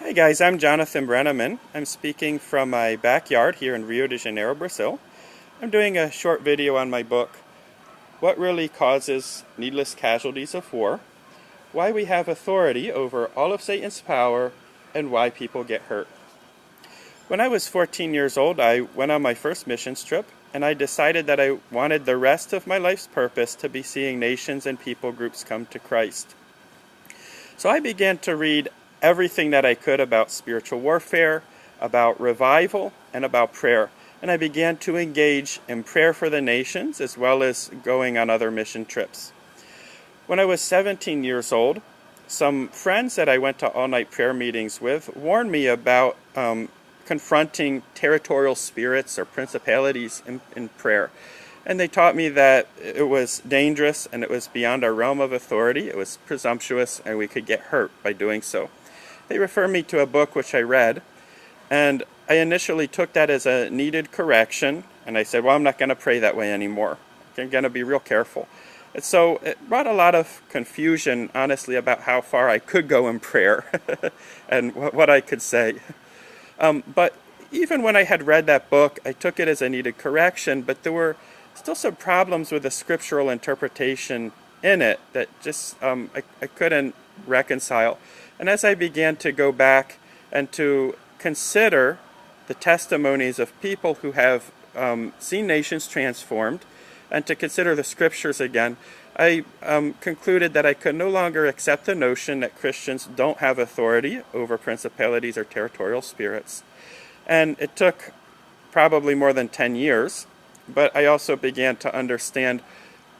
Hey guys, I'm Jonathan Brenneman. I'm speaking from my backyard here in Rio de Janeiro, Brazil. I'm doing a short video on my book, What Really Causes Needless Casualties of War, Why We Have Authority Over All of Satan's Power, and Why People Get Hurt. When I was 14 years old, I went on my first missions trip, and I decided that I wanted the rest of my life's purpose to be seeing nations and people groups come to Christ. So I began to read everything that I could about spiritual warfare, about revival, and about prayer. And I began to engage in prayer for the nations as well as going on other mission trips. When I was 17 years old, some friends that I went to all-night prayer meetings with warned me about confronting territorial spirits or principalities in prayer. And they taught me that it was dangerous and it was beyond our realm of authority. It was presumptuous and we could get hurt by doing so. They referred me to a book which I read, and I initially took that as a needed correction, and I said, well, I'm not going to pray that way anymore. I'm going to be real careful. And so it brought a lot of confusion, honestly, about how far I could go in prayer and what I could say. But even when I had read that book, I took it as a needed correction, but there were still some problems with the scriptural interpretation in it that just I couldn't reconcile. And as I began to go back and to consider the testimonies of people who have seen nations transformed, and to consider the scriptures again, I concluded that I could no longer accept the notion that Christians don't have authority over principalities or territorial spirits. And it took probably more than 10 years, but I also began to understand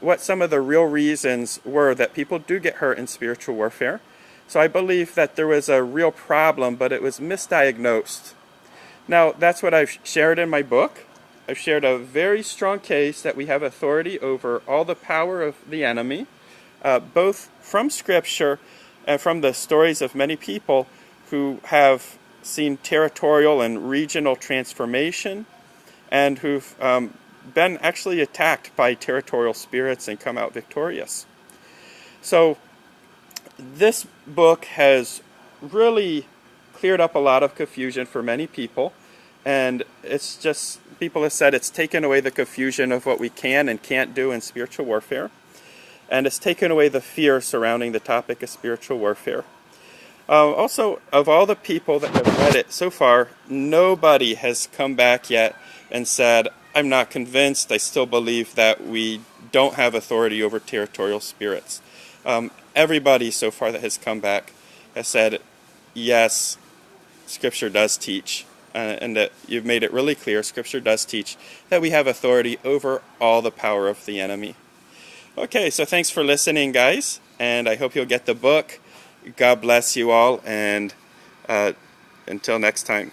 what some of the real reasons were that people do get hurt in spiritual warfare. So I believe that there was a real problem, but it was misdiagnosed. Now, that's what I've shared in my book. I've shared a very strong case that we have authority over all the power of the enemy, both from Scripture and from the stories of many people who have seen territorial and regional transformation and who've been actually attacked by territorial spirits and come out victorious. So this book has really cleared up a lot of confusion for many people, and it's just, people have said it's taken away the confusion of what we can and can't do in spiritual warfare, and it's taken away the fear surrounding the topic of spiritual warfare. Also, of all the people that have read it so far, nobody has come back yet and said, I'm not convinced, I still believe that we don't have authority over territorial spirits. Everybody so far that has come back has said, yes, Scripture does teach, and that you've made it really clear, Scripture does teach that we have authority over all the power of the enemy. Okay, so thanks for listening, guys, and I hope you'll get the book. God bless you all, and until next time.